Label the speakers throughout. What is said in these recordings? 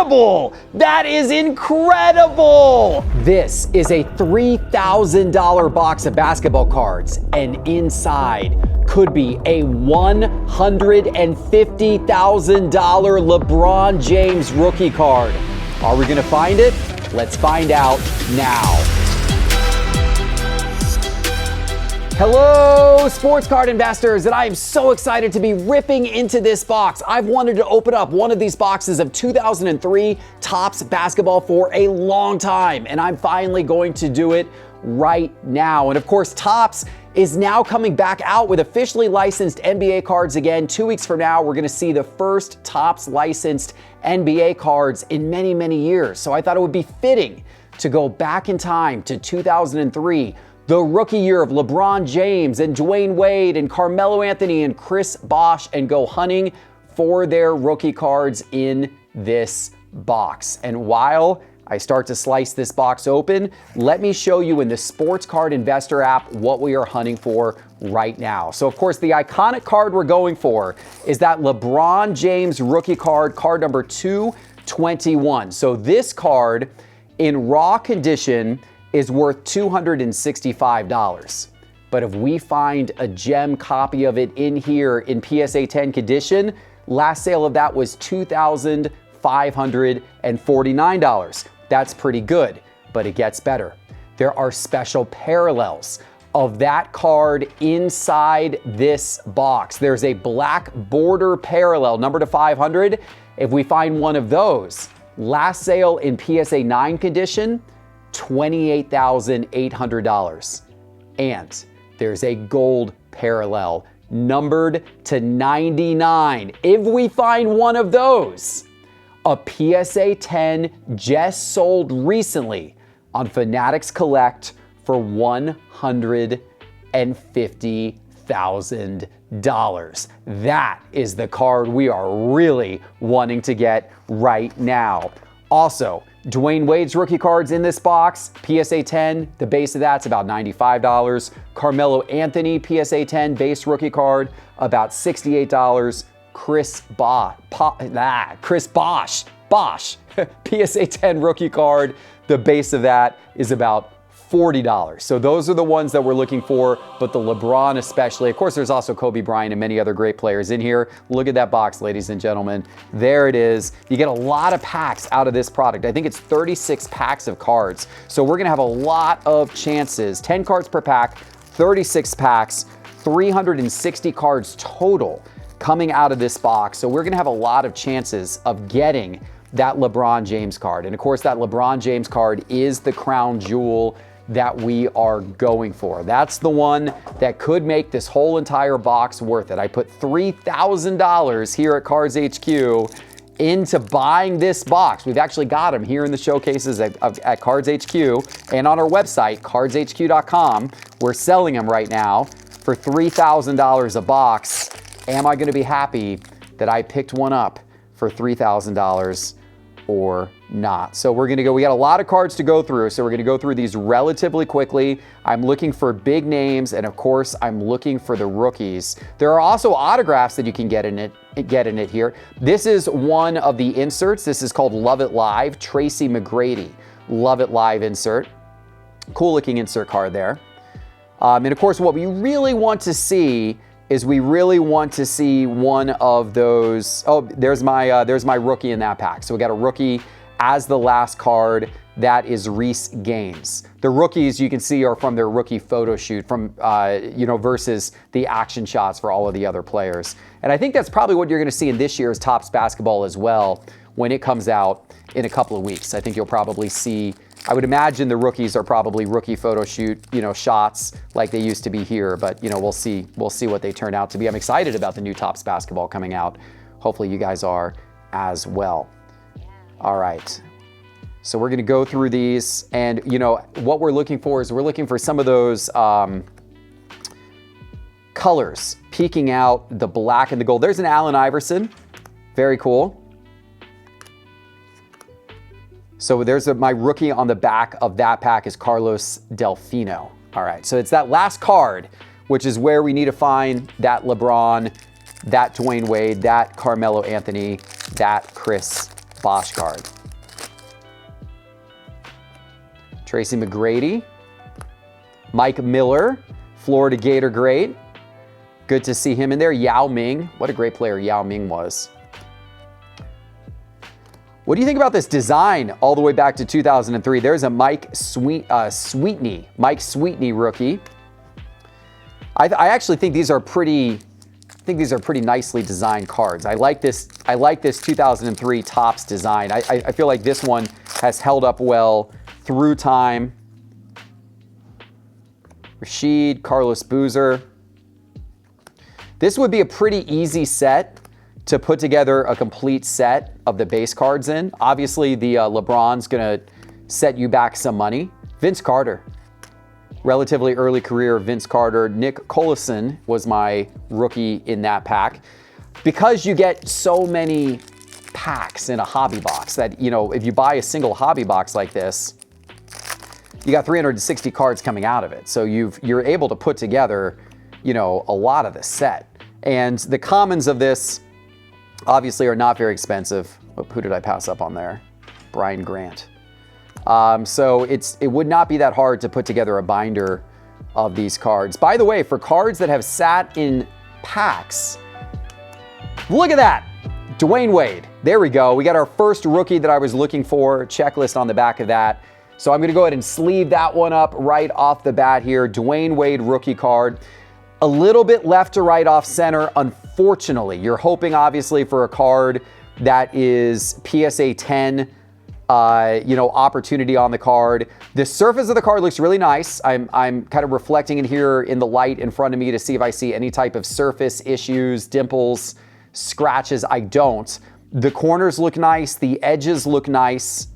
Speaker 1: incredible! That is incredible! This is a $3,000 box of basketball cards, and inside could be a $150,000 LeBron James rookie card. Are we gonna find it? Let's find out now. Hello, sports card investors, and I am so excited to be ripping into this box. I've wanted to open up one of these boxes of 2003 Topps basketball for a long time, and I'm finally going to do it right now. And of course, Topps is now coming back out with officially licensed NBA cards again. 2 weeks from now, we're gonna see the first Topps licensed NBA cards in many, many years. So I thought it would be fitting to go back in time to 2003, the rookie year of LeBron James and Dwayne Wade and Carmelo Anthony and Chris Bosh, and go hunting for their rookie cards in this box. And while I start to slice this box open, let me show you in the Sports Card Investor app what we are hunting for right now. So of course, the iconic card we're going for is that LeBron James rookie card, card number 221. So this card in raw condition is worth $265. But if we find a gem copy of it in here in PSA 10 condition, last sale of that was $2,549. That's pretty good, but it gets better. There are special parallels of that card inside this box. There's a black border parallel, number to 500. If we find one of those, last sale in PSA 9 condition, $28,800. And there's a gold parallel numbered to 99. If we find one of those, a PSA 10 just sold recently on Fanatics Collect for $150,000. That is the card we are really wanting to get right now. Also, Dwayne Wade's rookie cards in this box, PSA 10, the base of that's about $95. Carmelo Anthony PSA 10 base rookie card, about $68. Chris Bosh, PSA 10 rookie card, the base of that is about $40. So those are the ones that we're looking for, but the LeBron especially. Of course, there's also Kobe Bryant and many other great players in here. Look at that box, ladies and gentlemen. There it is. You get a lot of packs out of this product. I think it's 36 packs of cards. So we're gonna have a lot of chances. 10 cards per pack, 36 packs, 360 cards total coming out of this box. So we're gonna have a lot of chances of getting that LeBron James card. And of course, that LeBron James card is the crown jewel that we are going for. That's the one that could make this whole entire box worth it. I put $3,000 here at Cards HQ into buying this box. We've actually got them here in the showcases at Cards HQ and on our website, cardshq.com. We're selling them right now for $3,000 a box. Am I gonna be happy that I picked one up for $3,000 or not? So we're gonna go, we got a lot of cards to go through, so we're gonna go through these relatively quickly. I'm looking for big names, and of course, I'm looking for the rookies. There are also autographs that you can get in it here. This is one of the inserts. This is called Love It Live, Tracy McGrady. Love It Live insert. Cool looking insert card there. And of course, what we really want to see is we really want to see one of those. Oh, there's my rookie in that pack. So we got a rookie as the last card. That is Reese Gaines. The rookies you can see are from their rookie photo shoot from, versus the action shots for all of the other players. And I think that's probably what you're gonna see in this year's Topps basketball as well when it comes out in a couple of weeks. I think you'll probably see, I would imagine the rookies are probably rookie photo shoot, shots like they used to be here, but we'll see what they turn out to be. I'm excited about the new Topps basketball coming out. Hopefully you guys are as well. All right. So we're gonna go through these, and what we're looking for is we're looking for some of those colors peeking out, the black and the gold. There's an Allen Iverson, very cool. So there's my rookie on the back of that pack is Carlos Delfino. All right, so it's that last card, which is where we need to find that LeBron, that Dwayne Wade, that Carmelo Anthony, that Chris Bosch card. Tracy McGrady. Mike Miller, Florida Gator great. Good to see him in there. Yao Ming. What a great player Yao Ming was. What do you think about this design all the way back to 2003? There's a Mike Sweetney rookie. I actually think these are pretty nicely designed cards. I like this 2003 Topps design. I feel like this one has held up well through time. Rashid, Carlos Boozer. This would be a pretty easy set to put together a complete set of the base cards in. Obviously, the LeBron's gonna set you back some money. Vince Carter, relatively early career Vince Carter. Nick Collison was my rookie in that pack. Because you get so many packs in a hobby box that, you know, if you buy a single hobby box like this, you got 360 cards coming out of it. So you're able to put together, you know, a lot of the set. And the commons of this obviously are not very expensive. Who did I pass up on there? Brian Grant. So it would not be that hard to put together a binder of these cards. By the way, for cards that have sat in packs, look at that. Dwayne Wade. There we go. We got our first rookie that I was looking for. Checklist on the back of that. So I'm going to go ahead and sleeve that one up right off the bat here. Dwayne Wade rookie card. A little bit left to right off center, unfortunately. You're hoping, obviously, for a card that is PSA 10, opportunity on the card. The surface of the card looks really nice. I'm kind of reflecting it here in the light in front of me to see if I see any type of surface issues, dimples, scratches. I don't. The corners look nice. The edges look nice.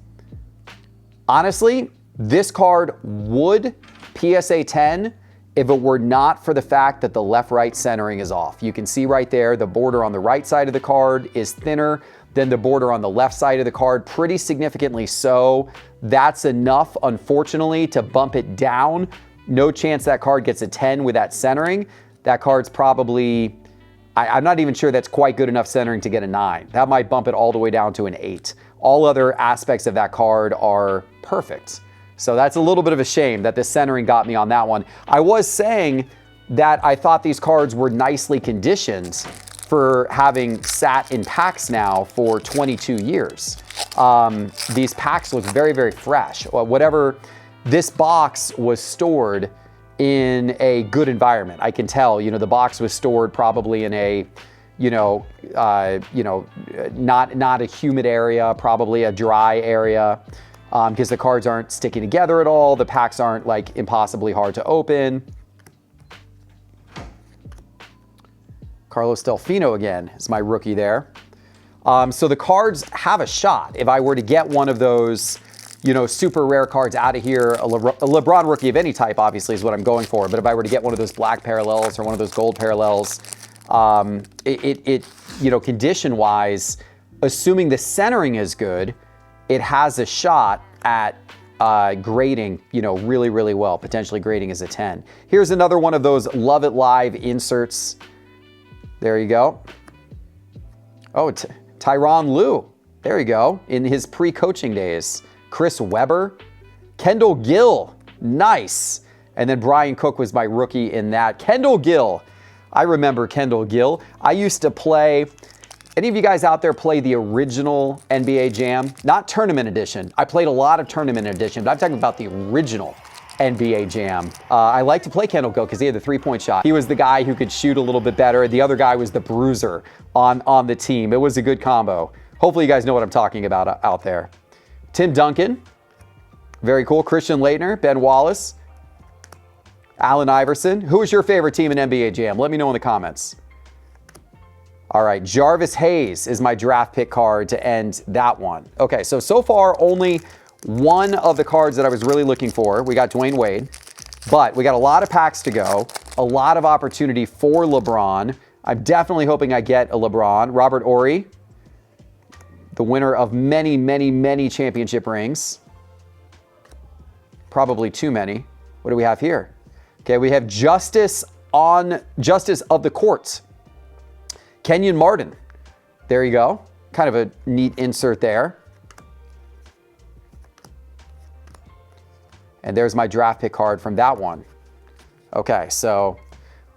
Speaker 1: Honestly, this card would PSA 10 if it were not for the fact that the left-right centering is off. You can see right there, the border on the right side of the card is thinner than the border on the left side of the card, pretty significantly so. That's enough, unfortunately, to bump it down. No chance that card gets a 10 with that centering. That card's probably, I'm not even sure that's quite good enough centering to get a 9. That might bump it all the way down to an 8. All other aspects of that card are perfect. So that's a little bit of a shame that the centering got me on that one. I was saying that I thought these cards were nicely conditioned for having sat in packs now for 22 years. These packs look very, very fresh. Whatever, this box was stored in a good environment. I can tell, the box was stored probably in a, not a humid area, probably a dry area. Because the cards aren't sticking together at all. The packs aren't like impossibly hard to open. Carlos Delfino again is my rookie there. So the cards have a shot. If I were to get one of those, super rare cards out of here, a LeBron rookie of any type, obviously, is what I'm going for. But if I were to get one of those black parallels or one of those gold parallels, condition-wise, assuming the centering is good, it has a shot at grading, really, really well, potentially grading as a 10. Here's another one of those Love It Live inserts. There you go. Oh, Tyronn Lue. There you go. In his pre-coaching days. Chris Webber. Kendall Gill. Nice. And then Brian Cook was my rookie in that. Kendall Gill. I remember Kendall Gill. I used to play... Any of you guys out there play the original NBA Jam? Not Tournament Edition. I played a lot of Tournament Edition, but I'm talking about the original NBA Jam. I like to play Kendall Gill because he had the three-point shot. He was the guy who could shoot a little bit better. The other guy was the bruiser on the team. It was a good combo. Hopefully you guys know what I'm talking about out there. Tim Duncan. Very cool. Christian Laettner, Ben Wallace, Allen Iverson. Who is your favorite team in NBA Jam? Let me know in the comments. All right, Jarvis Hayes is my draft pick card to end that one. Okay, so far only one of the cards that I was really looking for. We got Dwayne Wade, but we got a lot of packs to go, a lot of opportunity for LeBron. I'm definitely hoping I get a LeBron. Robert Horry, the winner of many, many, many championship rings. Probably too many. What do we have here? Okay, we have Justice of the Courts. Kenyon Martin. There you go. Kind of a neat insert there. And there's my draft pick card from that one. Okay, so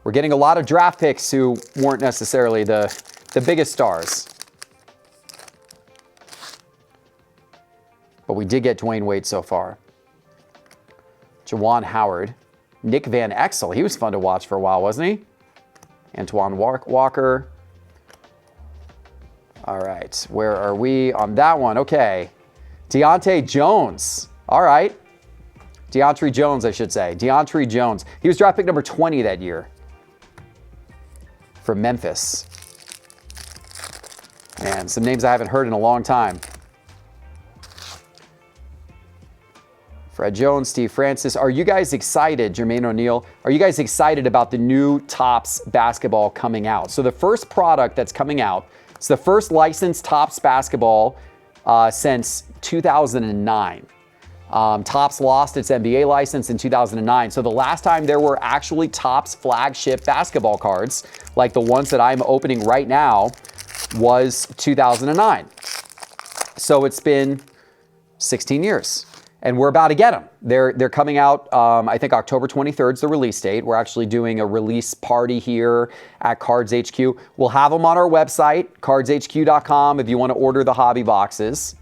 Speaker 1: we're getting a lot of draft picks who weren't necessarily the biggest stars. But we did get Dwayne Wade so far. Juwan Howard. Nick Van Exel. He was fun to watch for a while, wasn't he? Antoine Walker. All right, where are we on that one? Okay. Deontay Jones. All right. DeAndre Jones, I should say. DeAndre Jones. He was draft pick number 20 that year from Memphis. Man, some names I haven't heard in a long time. Fred Jones, Steve Francis. Are you guys excited, Jermaine O'Neal? Are you guys excited about the new Topps basketball coming out? So the first product that's coming out, it's the first licensed Topps basketball since 2009. Topps lost its NBA license in 2009. So the last time there were actually Topps flagship basketball cards, like the ones that I'm opening right now, was 2009. So it's been 16 years. And we're about to get them. They're coming out, I think October 23rd is the release date. We're actually doing a release party here at Cards HQ. We'll have them on our website, cardshq.com, if you want to order the hobby boxes.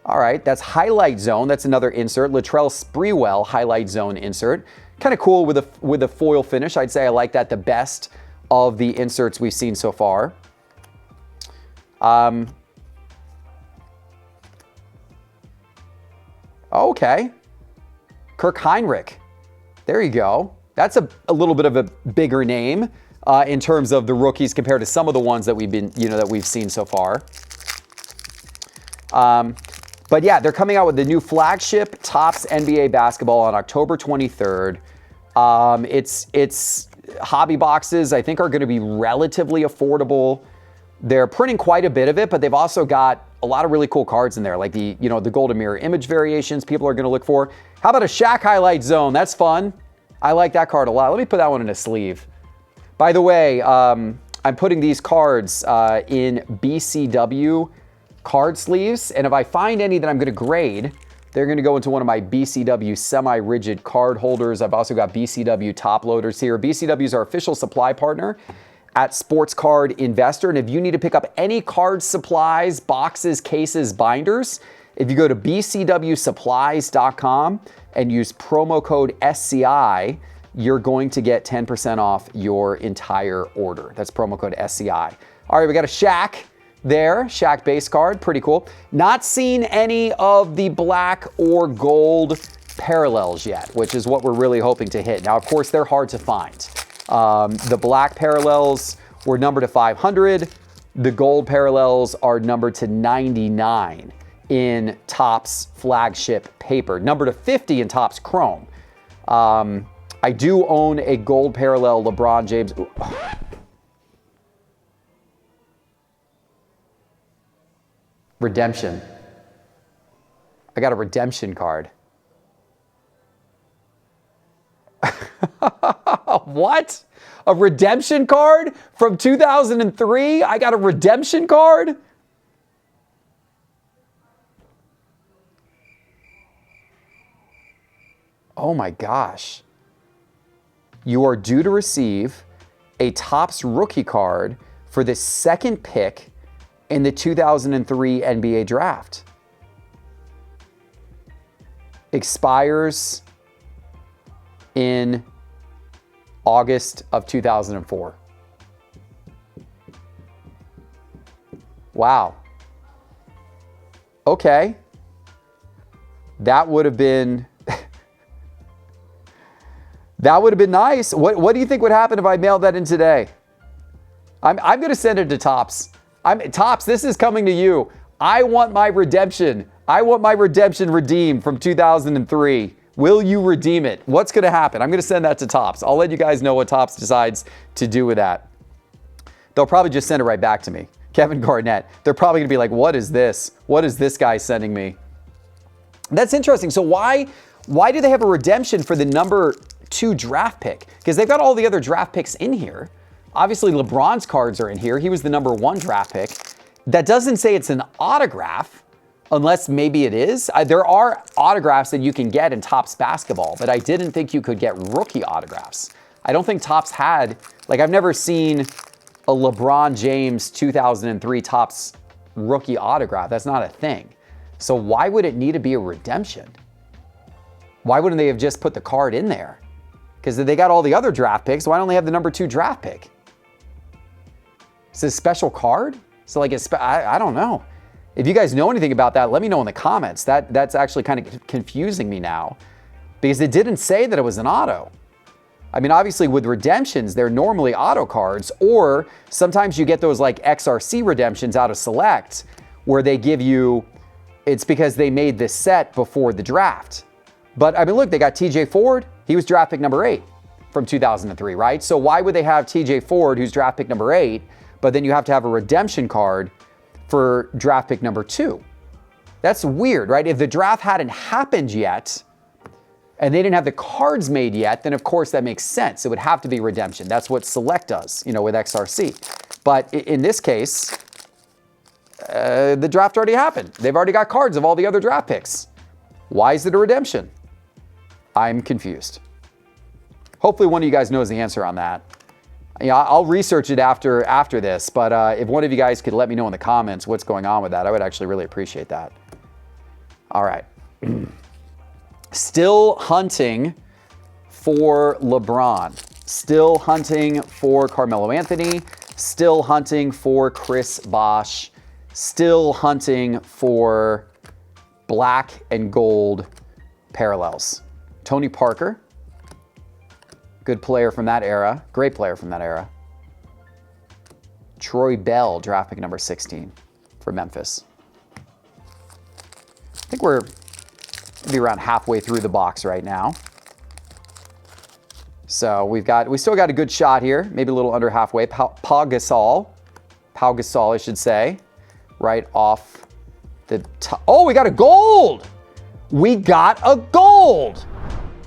Speaker 1: All right, that's Highlight Zone. That's another insert. Latrell Sprewell Highlight Zone insert. Kind of cool with a foil finish. I'd say I like that the best of the inserts we've seen so far. Okay. Kirk Heinrich. There you go. That's a little bit of a bigger name in terms of the rookies compared to some of the ones that we've seen so far. But yeah, they're coming out with the new flagship Topps NBA basketball on October 23rd. It's hobby boxes, I think, are going to be relatively affordable. They're printing quite a bit of it, but they've also got a lot of really cool cards in there, like the Golden Mirror image variations people are going to look for. How about a Shaq Highlight Zone? That's fun. I like that card a lot. Let me put that one in a sleeve. By the way, I'm putting these cards in BCW card sleeves, and if I find any that I'm going to grade, they're going to go into one of my BCW semi-rigid card holders. I've also got BCW top loaders here. BCW is our official supply partner at Sports Card Investor. And if you need to pick up any card supplies, boxes, cases, binders, if you go to bcwsupplies.com and use promo code SCI, you're going to get 10% off your entire order. That's promo code SCI. All right, we got a Shaq there, Shaq base card, pretty cool. Not seen any of the black or gold parallels yet, which is what we're really hoping to hit. Now, of course, they're hard to find. The black parallels were numbered to 500. The gold parallels are numbered to 99 in Topps flagship paper, numbered to 50 in Topps Chrome. I do own a gold parallel LeBron James. Redemption. I got a redemption card. What? A redemption card from 2003? I got a redemption card? Oh my gosh. You are due to receive a Topps rookie card for the second pick in the 2003 NBA draft. Expires in August of 2004. Wow. Okay. That would have been nice. What do you think would happen if I mailed that in today? I'm going to send it to Topps. Topps, this is coming to you. I want my redemption. I want my redemption redeemed from 2003. Will you redeem it? What's going to happen? I'm going to send that to Topps. I'll let you guys know what Topps decides to do with that. They'll probably just send it right back to me. Kevin Garnett. They're probably going to be like, what is this? What is this guy sending me? That's interesting. So why do they have a redemption for the number 2 draft pick? Because they've got all the other draft picks in here. Obviously, LeBron's cards are in here. He was the number 1 draft pick. That doesn't say it's an autograph. Unless maybe it is. There are autographs that you can get in Topps basketball, but I didn't think you could get rookie autographs. I don't think Topps had, like I've never seen a LeBron James 2003 Topps rookie autograph. That's not a thing. So why would it need to be a redemption? Why wouldn't they have just put the card in there? Because they got all the other draft picks. Why don't they have the number 2 draft pick? Is it a special card? So like, I don't know. If you guys know anything about that, let me know in the comments. That's actually kind of confusing me now because it didn't say that it was an auto. I mean, obviously with redemptions, they're normally auto cards, or sometimes you get those like XRC redemptions out of Select where they give you, it's because they made this set before the draft. But I mean, look, they got TJ Ford. He was draft pick number 8 from 2003, right? So why would they have TJ Ford, who's draft pick number 8, but then you have to have a redemption card for draft pick number 2? That's weird, right? If the draft hadn't happened yet and they didn't have the cards made yet, then of course that makes sense. It would have to be redemption. That's what Select does, with XRC. But in this case, the draft already happened. They've already got cards of all the other draft picks. Why is it a redemption? I'm confused. Hopefully one of you guys knows the answer on that. I'll research it after this, but if one of you guys could let me know in the comments what's going on with that, I would actually really appreciate that. All right. Still hunting for LeBron. Still hunting for Carmelo Anthony. Still hunting for Chris Bosh. Still hunting for black and gold parallels. Tony Parker. Good player from that era. Great player from that era. Troy Bell, draft pick number 16 for Memphis. I think we're maybe around halfway through the box right now. So we still got a good shot here. Maybe a little under halfway. Pau Gasol, I should say, right off the top. Oh, we got a gold. We got a gold.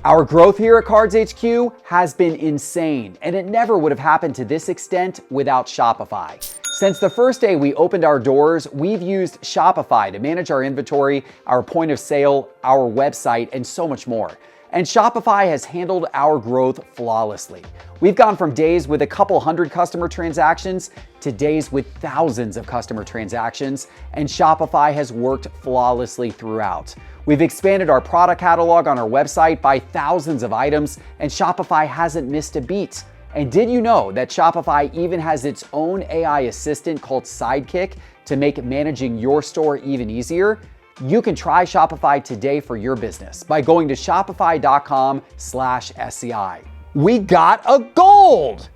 Speaker 1: Our growth here at Cards HQ has been insane, and it never would have happened to this extent without Shopify. Since the first day we opened our doors, we've used Shopify to manage our inventory, our point of sale, our website, and so much more. And Shopify has handled our growth flawlessly. We've gone from days with a couple hundred customer transactions to days with thousands of customer transactions, and Shopify has worked flawlessly throughout. We've expanded our product catalog on our website by thousands of items, and Shopify hasn't missed a beat. And did you know that Shopify even has its own AI assistant called Sidekick to make managing your store even easier? You can try Shopify today for your business by going to shopify.com/SCI. We got a gold!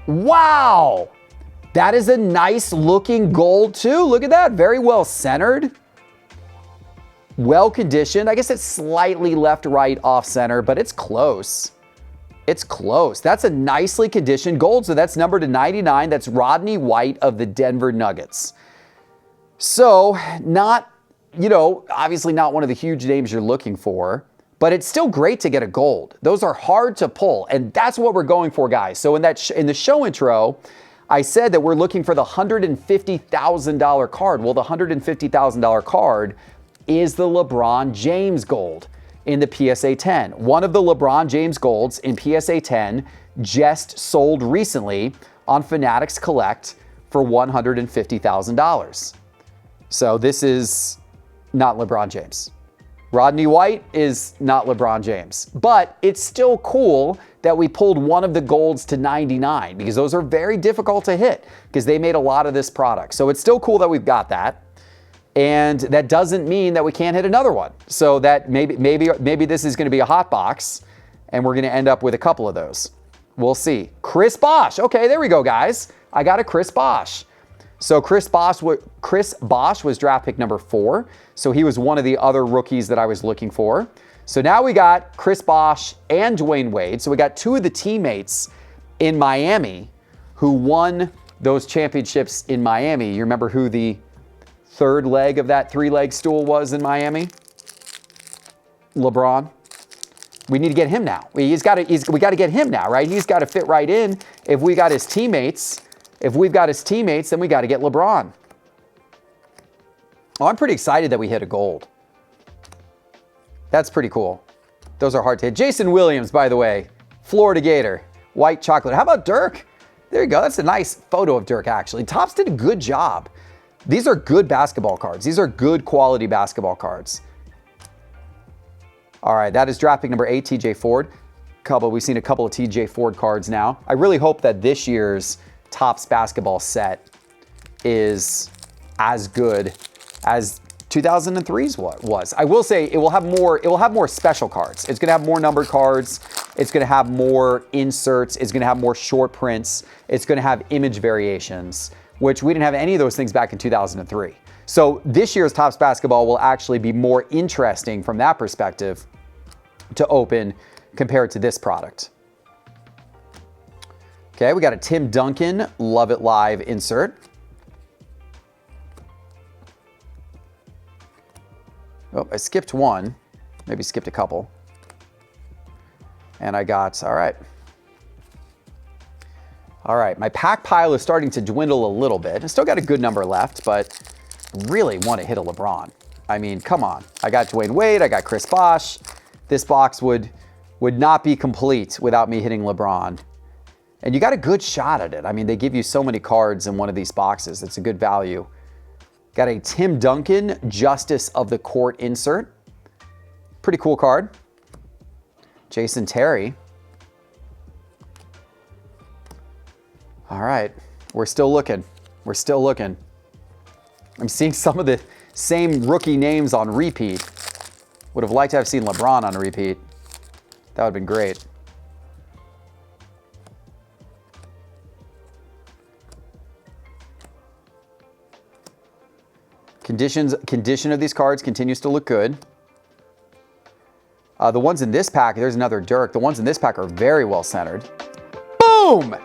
Speaker 1: Wow! That is a nice looking gold too. Look at that, very well centered. Well conditioned. I guess it's slightly left, right, off center, but it's close. It's close. That's a nicely conditioned gold. So that's numbered to 99. That's Rodney White of the Denver Nuggets. So not, obviously not one of the huge names you're looking for, but it's still great to get a gold. Those are hard to pull, and that's what we're going for, guys. So in the show intro, I said that we're looking for the $150,000 card. Well, the $150,000 card is the LeBron James gold in the PSA 10. One of the LeBron James golds in PSA 10 just sold recently on Fanatics Collect for $150,000. So this is not LeBron James. Rodney White is not LeBron James, but it's still cool that we pulled one of the golds to 99 because those are very difficult to hit because they made a lot of this product. So it's still cool that we've got that. And that doesn't mean that we can't hit another one. So that maybe this is going to be a hot box and we're going to end up with a couple of those. We'll see. Chris Bosh. Okay, there we go, guys. I got a Chris Bosh. So Chris Bosh was draft pick number 4. So he was one of the other rookies that I was looking for. So now we got Chris Bosh and Dwayne Wade. So we got 2 of the teammates in Miami who won those championships in Miami. You remember who the third leg of that 3-leg stool was in Miami? LeBron. We need to get him now. We got to get him now, right? He's got to fit right in. If we've got his teammates, then we got to get LeBron. Oh, I'm pretty excited that we hit a gold. That's pretty cool. Those are hard to hit. Jason Williams, by the way, Florida Gator, white chocolate. How about Dirk? There you go. That's a nice photo of Dirk, actually. Topps did a good job. These are good basketball cards. These are good quality basketball cards. All right, that is draft pick number 8, TJ Ford. We've seen a couple of TJ Ford cards now. I really hope that this year's Topps basketball set is as good as 2003's was. I will say it will have more special cards. It's going to have more numbered cards. It's going to have more inserts. It's going to have more short prints. It's going to have image variations, which we didn't have any of those things back in 2003. So this year's Topps basketball will actually be more interesting from that perspective to open compared to this product. Okay, we got a Tim Duncan Love It Live insert. Oh, I skipped one, maybe skipped a couple. And I got, all right. All right, my pack pile is starting to dwindle a little bit. I still got a good number left, but really want to hit a LeBron. I mean, come on. I got Dwayne Wade, I got Chris Bosh. This box would not be complete without me hitting LeBron. And you got a good shot at it. I mean, they give you so many cards in one of these boxes. It's a good value. Got a Tim Duncan Justice of the Court insert. Pretty cool card. Jason Terry. All right, we're still looking. We're still looking. I'm seeing some of the same rookie names on repeat. Would have liked to have seen LeBron on repeat. That would have been great. Condition of these cards continues to look good. The ones in this pack, there's another Dirk. The ones in this pack are very well centered. Boom!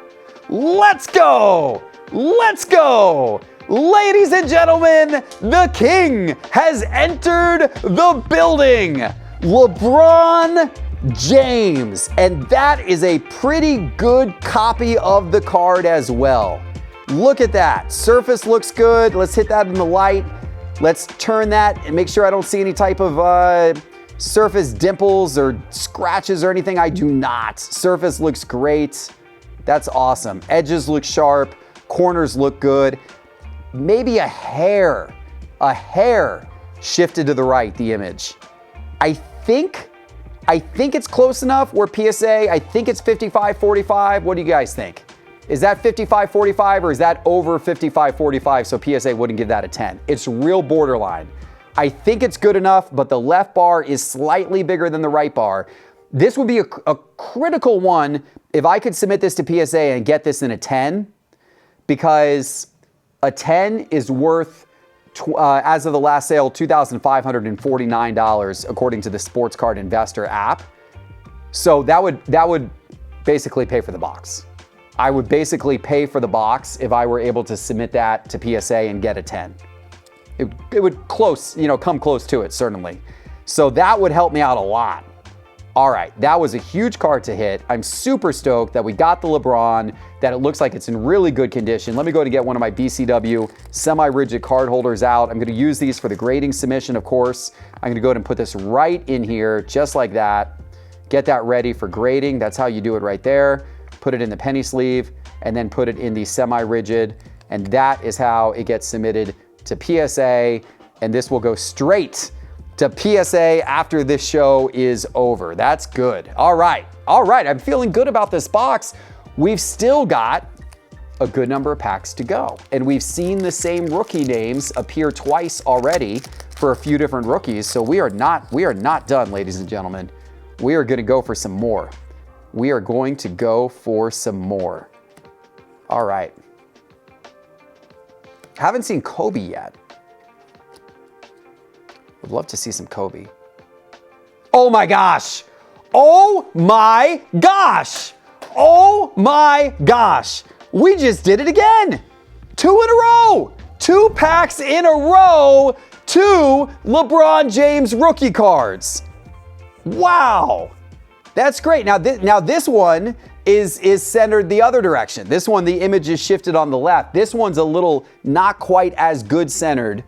Speaker 1: Let's go! Let's go! Ladies and gentlemen, the king has entered the building. LeBron James. And that is a pretty good copy of the card as well. Look at that. Surface looks good. Let's hit that in the light. Let's turn that and make sure I don't see any type of surface dimples or scratches or anything. I do not. Surface looks great. That's awesome. Edges look sharp. Corners look good. Maybe a hair shifted to the right, the image. I think it's close enough where PSA, I think it's 55-45. What do you guys think? Is that 55-45 or is that over 55-45 so PSA wouldn't give that a 10? It's real borderline. I think it's good enough, but the left bar is slightly bigger than the right bar. This would be a critical one if I could submit this to PSA and get this in a 10, because a 10 is worth, as of the last sale, $2,549 according to the Sports Card Investor app. So that would basically pay for the box. I would basically pay for the box if I were able to submit that to PSA and get a 10. It would come close to it, certainly. So that would help me out a lot. All right, that was a huge card to hit. I'm super stoked that we got the LeBron, that it looks like it's in really good condition. Let me go and get one of my BCW semi-rigid card holders out. I'm gonna use these for the grading submission, of course. I'm gonna go ahead and put this right in here, just like that. Get that ready for grading. That's how you do it right there. Put it in the penny sleeve, and then put it in the semi-rigid, and that is how it gets submitted to PSA, and this will go straight to PSA after this show is over. That's good. All right, I'm feeling good about this box. We've still got a good number of packs to go, and we've seen the same rookie names appear twice already for a few different rookies, so we are not done, ladies and gentlemen. We are gonna go for some more. We are going to go for some more. All right. Haven't seen Kobe yet. Would love to see some Kobe. Oh my gosh. Oh my gosh. Oh my gosh. We just did it again. 2 in a row. 2 packs in a row. 2 LeBron James rookie cards. Wow. That's great. Now this one is centered the other direction. This one, the image is shifted on the left. This one's a little not quite as good centered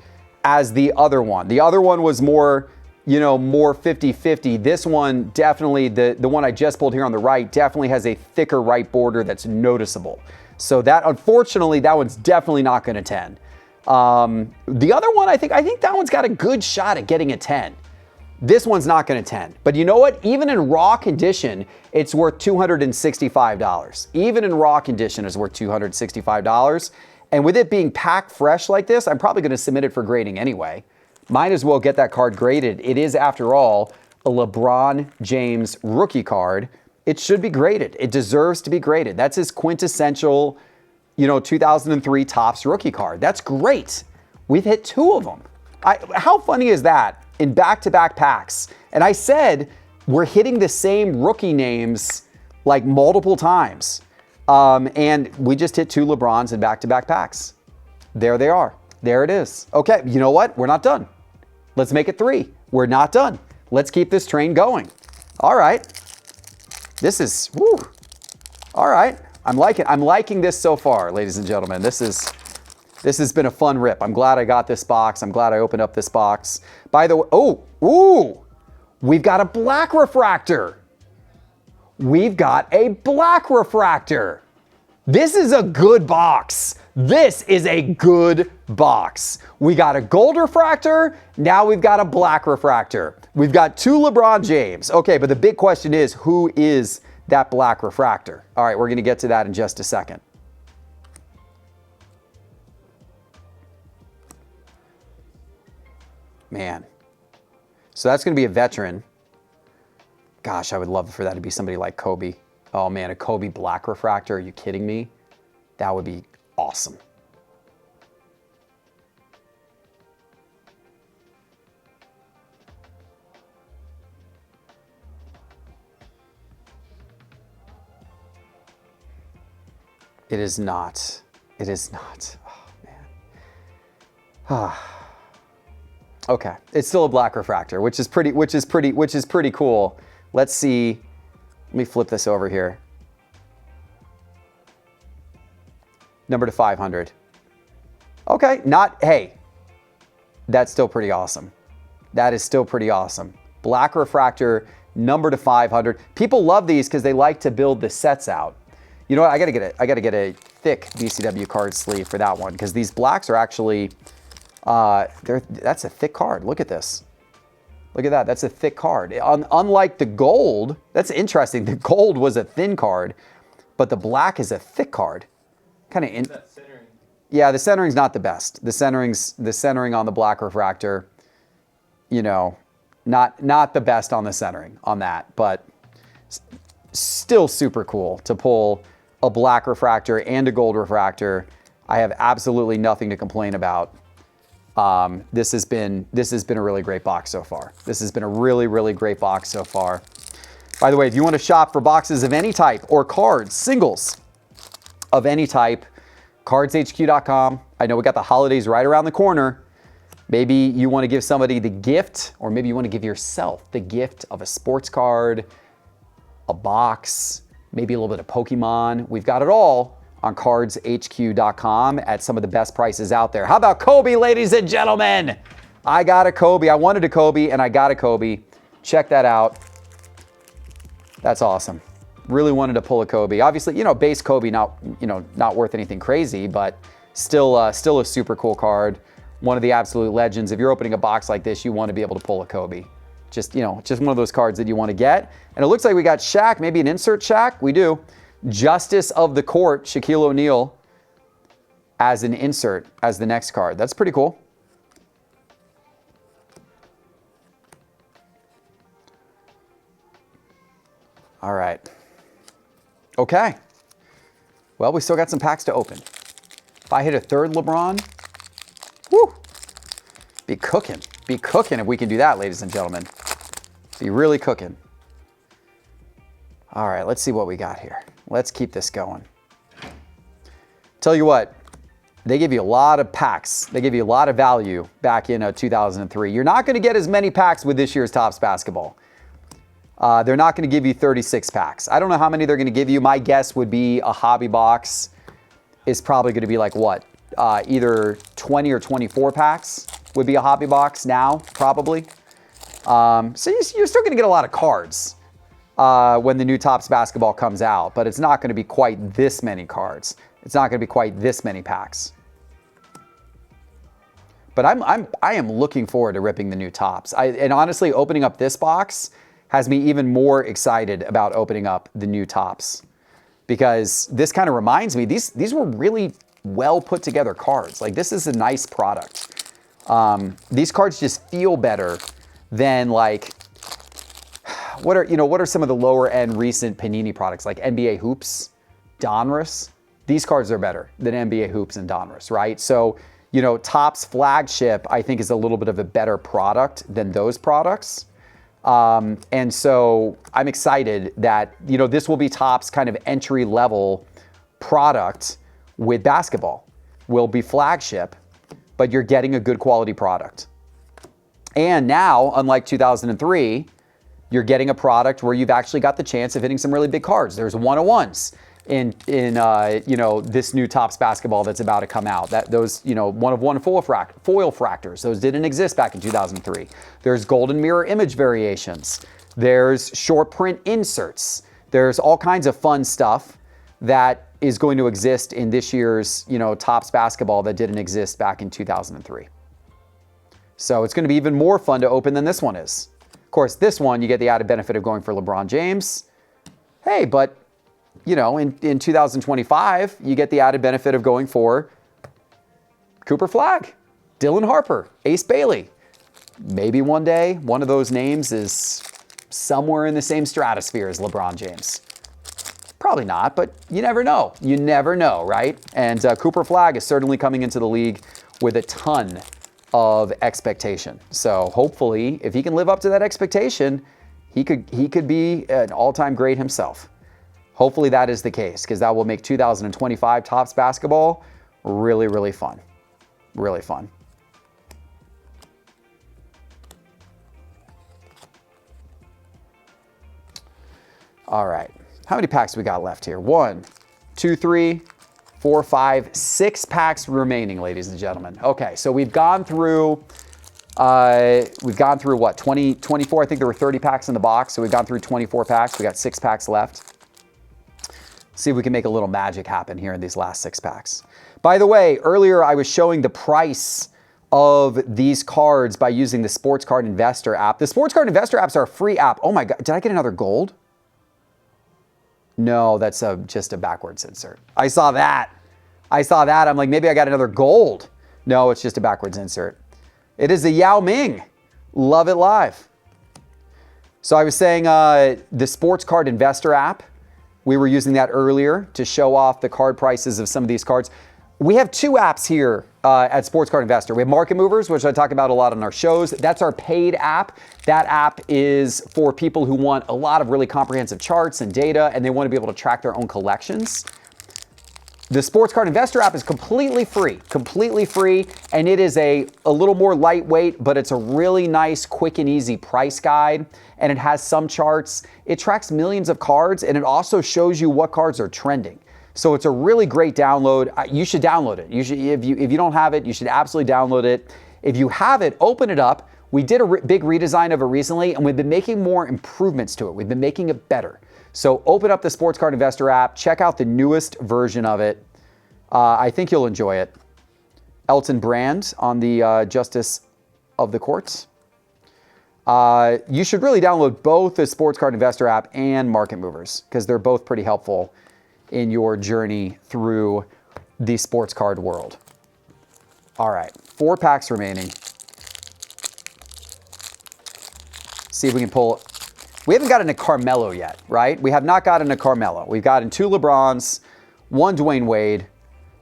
Speaker 1: as the other one. The other one was more, you know, more 50-50. This one definitely, the one I just pulled here on the right, definitely has a thicker right border that's noticeable. So that, unfortunately, that one's definitely not going to 10. The other one, I think that one's got a good shot at getting a 10. This one's not going to 10. But you know what? Even in raw condition, it's worth $265. Even in raw condition, it's worth $265. And with it being packed fresh like this, I'm probably going to submit it for grading anyway. Might as well get that card graded. It is, after all, a LeBron James rookie card. It should be graded. It deserves to be graded. That's his quintessential, you know, 2003 Topps rookie card. That's great. We've hit 2 of them. How funny is that in back-to-back packs? And I said we're hitting the same rookie names like multiple times. And we just hit 2 LeBrons in back-to-back packs. There they are. There it is. Okay, you know what? We're not done. Let's make it 3. We're not done. Let's keep this train going. All right. This is, woo. All right. I'm liking this so far, ladies and gentlemen. This has been a fun rip. I'm glad I got this box. I'm glad I opened up this box. By the way, we've got a black refractor. We've got a black refractor. This is a good box. This is a good box. We got a gold refractor. Now we've got a black refractor. We've got 2 LeBron James. Okay, but the big question is, who is that black refractor? All right, we're going to get to that in just a second. Man. So that's going to be a veteran. Gosh, I would love for that to be somebody like Kobe. Oh man, a Kobe black refractor. Are you kidding me? That would be awesome. It is not. It is not. Oh man. Okay, it's still a black refractor, which is pretty cool. Let's see. Let me flip this over here. Number to 500. Okay, hey, that's still pretty awesome. That is still pretty awesome. Black refractor, number to 500. People love these because they like to build the sets out. You know what? I gotta get a thick BCW card sleeve for that one because these blacks are actually, that's a thick card. Look at this. Look at that. That's a thick card. Unlike the gold, that's interesting. The gold was a thin card, but the black is a thick card. Kind of in. Yeah, the centering's not the best. The centering on the black refractor, you know, not the best on the centering on that, but still super cool to pull a black refractor and a gold refractor. I have absolutely nothing to complain about. This has been a really great box so far. This has been a really, really great box so far. By the way, if you want to shop for boxes of any type or cards, singles of any type, cardshq.com. I know we got the holidays right around the corner. Maybe you want to give somebody the gift, or maybe you want to give yourself the gift of a sports card, a box, maybe a little bit of Pokemon. We've got it all on cardshq.com at some of the best prices out there. How about Kobe, ladies and gentlemen? I got a Kobe. I wanted a Kobe, and I got a Kobe. Check that out. That's awesome. Really wanted to pull a Kobe. Obviously, you know, base Kobe, not worth anything crazy, but still a super cool card. One of the absolute legends. If you're opening a box like this, you want to be able to pull a Kobe. Just one of those cards that you want to get. And it looks like we got Shaq, maybe an insert Shaq. We do. Justice of the Court, Shaquille O'Neal, as an insert, as the next card. That's pretty cool. All right. Okay. Well, we still got some packs to open. If I hit a third LeBron, whoo, be cooking. Be cooking if we can do that, ladies and gentlemen. Be really cooking. All right, let's see what we got here. Let's keep this going. Tell you what, they give you a lot of packs. They give you a lot of value back in 2003. You're not going to get as many packs with this year's Topps basketball. They're not going to give you 36 packs. I don't know how many they're going to give you. My guess would be a hobby box is probably going to be like what? Either 20 or 24 packs. would be a hobby box now, probably. So you're still going to get a lot of cards when the new Topps basketball comes out, but it's not going to be quite this many cards. It's not going to be quite this many packs. But I am looking forward to ripping the new Topps. And honestly, opening up this box has me even more excited about opening up the new Topps, because this kind of reminds me, these were really well put together cards. Like, this is a nice product. These cards just feel better than, like, what are some of the lower end recent Panini products, like NBA Hoops, Donruss? These cards are better than NBA Hoops and Donruss, right? So, Topps flagship, I think, is a little bit of a better product than those products. And so I'm excited that, this will be Topps kind of entry level product with basketball. Will be flagship, but you're getting a good quality product. And now, unlike 2003, you're getting a product where you've actually got the chance of hitting some really big cards. There's 101s in this new Topps basketball that's about to come out. Those 1-of-1 foil fractors, those didn't exist back in 2003. There's golden mirror image variations. There's short print inserts. There's all kinds of fun stuff that is going to exist in this year's Topps basketball that didn't exist back in 2003. So it's going to be even more fun to open than this one is. Of course, this one, you get the added benefit of going for LeBron James. Hey, but in 2025, you get the added benefit of going for Cooper Flagg, Dylan Harper, Ace Bailey. Maybe one day, one of those names is somewhere in the same stratosphere as LeBron James. Probably not, but you never know. You never know, right? And Cooper Flagg is certainly coming into the league with a ton of expectation. So hopefully, if he can live up to that expectation, he could be an all-time great himself. Hopefully that is the case, because that will make 2025 Topps basketball really, really fun. Really fun. All right. How many packs we got left here? 1, 2, 3, 4, 5, 6 packs remaining, ladies and gentlemen. Okay, so we've gone through what, 24? I think there were 30 packs in the box, so we've gone through 24 packs. We got 6 packs left. See if we can make a little magic happen here in these last 6 packs. By the way, earlier I was showing the price of these cards by using the Sports Card Investor app. The Sports Card Investor apps are a free app. Oh my God, did I get another gold? No, that's just a backwards insert. I saw that. I'm like, maybe I got another gold. No, it's just a backwards insert. It is a Yao Ming. Love it live. So I was saying the Sports Card Investor app, we were using that earlier to show off the card prices of some of these cards. We have 2 apps here at Sports Card Investor. We have Market Movers, which I talk about a lot on our shows. That's our paid app. That app is for people who want a lot of really comprehensive charts and data, and they want to be able to track their own collections. The Sports Card Investor app is completely free, and it is a little more lightweight, but it's a really nice, quick and easy price guide, and it has some charts. It tracks millions of cards, and it also shows you what cards are trending. So it's a really great download. You should download it. If you don't have it, you should absolutely download it. If you have it, open it up. We did a big redesign of it recently, and we've been making more improvements to it. We've been making it better. So open up the Sports Card Investor app. Check out the newest version of it. I think you'll enjoy it. Elton Brand on the Justice of the Courts. You should really download both the Sports Card Investor app and Market Movers, because they're both pretty helpful in your journey through the sports card world. All right, 4 packs remaining. See if we can pull. We haven't gotten a Carmelo yet, right? We have not gotten a Carmelo. We've gotten 2 LeBrons, 1 Dwayne Wade,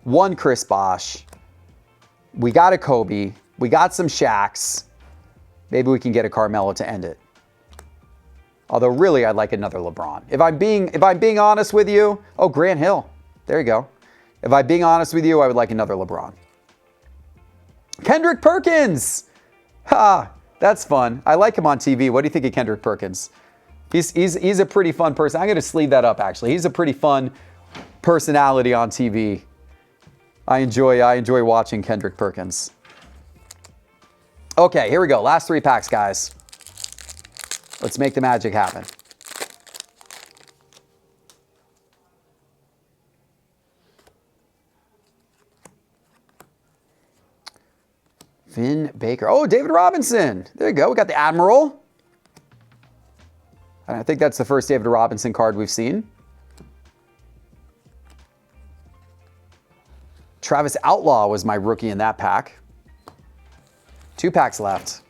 Speaker 1: 1 Chris Bosh. We got a Kobe. We got some Shaqs. Maybe we can get a Carmelo to end it. Although really, I'd like another LeBron. If I'm being honest with you, oh, Grant Hill. There you go. If I'm being honest with you, I would like another LeBron. Kendrick Perkins. Ha, that's fun. I like him on TV. What do you think of Kendrick Perkins? He's a pretty fun person. I'm going to sleeve that up, actually. He's a pretty fun personality on TV. I enjoy watching Kendrick Perkins. Okay, here we go. Last 3 packs, guys. Let's make the magic happen. Vin Baker. Oh, David Robinson. There you go. We got the Admiral. And I think that's the first David Robinson card we've seen. Travis Outlaw was my rookie in that pack. 2 packs left.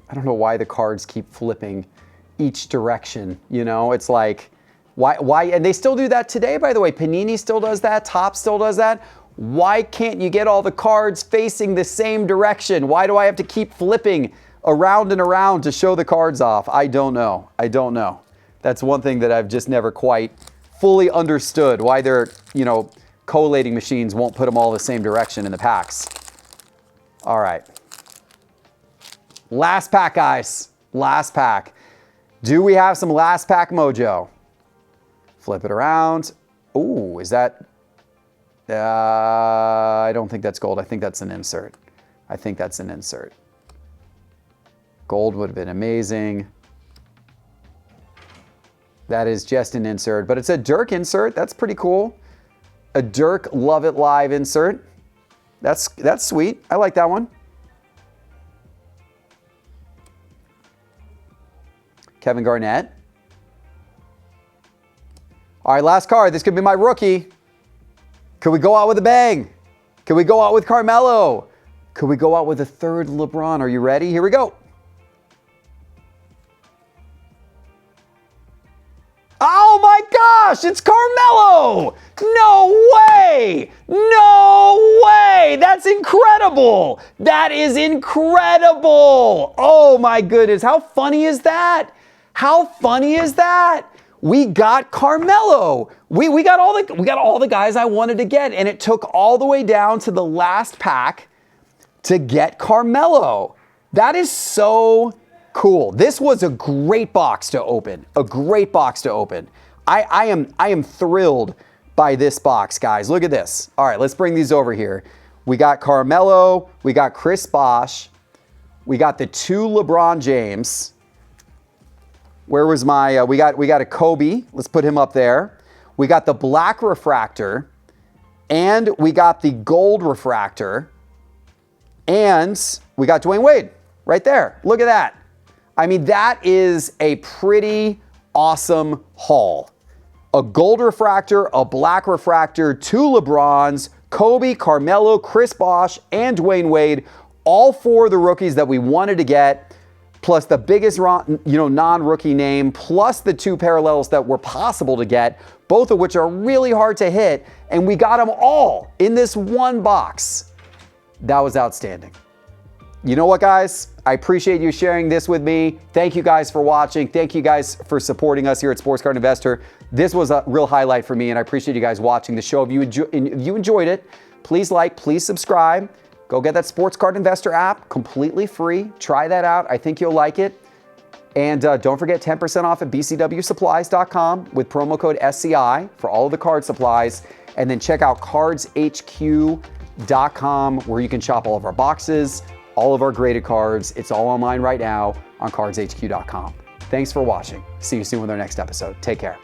Speaker 1: I don't know why the cards keep flipping each direction. You know, it's like, why? And they still do that today, by the way. Panini still does that. Topps still does that. Why can't you get all the cards facing the same direction? Why do I have to keep flipping around and around to show the cards off? I don't know. I don't know. That's one thing that I've just never quite fully understood, why their, collating machines won't put them all the same direction in the packs. All right. Last pack, guys. Last pack. Do we have some last pack mojo? Flip it around. Ooh, is that... I don't think that's gold. I think that's an insert. I think that's an insert. Gold would have been amazing. That is just an insert, but it's a Dirk insert. That's pretty cool. A Dirk Love It Live insert. That's sweet. I like that one. Kevin Garnett. All right, last card. This could be my rookie. Could we go out with a bang? Could we go out with Carmelo? Could we go out with a third LeBron? Are you ready? Here we go. Oh my gosh, it's Carmelo! No way! No way! That's incredible! That is incredible! Oh my goodness, how funny is that? How funny is that? We got Carmelo. We got all the guys I wanted to get, and it took all the way down to the last pack to get Carmelo. That is so cool. This was a great box to open. A great box to open. I am thrilled by this box, guys. Look at this. All right, let's bring these over here. We got Carmelo, we got Chris Bosh, we got the 2 LeBron James. Where was my, we got a Kobe. Let's put him up there. We got the black refractor, and we got the gold refractor, and we got Dwayne Wade right there. Look at that. I mean, that is a pretty awesome haul. A gold refractor, a black refractor, 2 LeBrons, Kobe, Carmelo, Chris Bosh, and Dwayne Wade, all 4 of the rookies that we wanted to get, plus the biggest non-rookie name, plus the 2 parallels that were possible to get, both of which are really hard to hit, and we got them all in this one box. That was outstanding. You know what, guys? I appreciate you sharing this with me. Thank you guys for watching. Thank you guys for supporting us here at Sports Card Investor. This was a real highlight for me, and I appreciate you guys watching the show. If you enjoyed it, please like, please subscribe. Go get that Sports Card Investor app, completely free. Try that out. I think you'll like it. And don't forget 10% off at bcwsupplies.com with promo code SCI for all of the card supplies. And then check out cardshq.com where you can shop all of our boxes, all of our graded cards. It's all online right now on cardshq.com. Thanks for watching. See you soon with our next episode. Take care.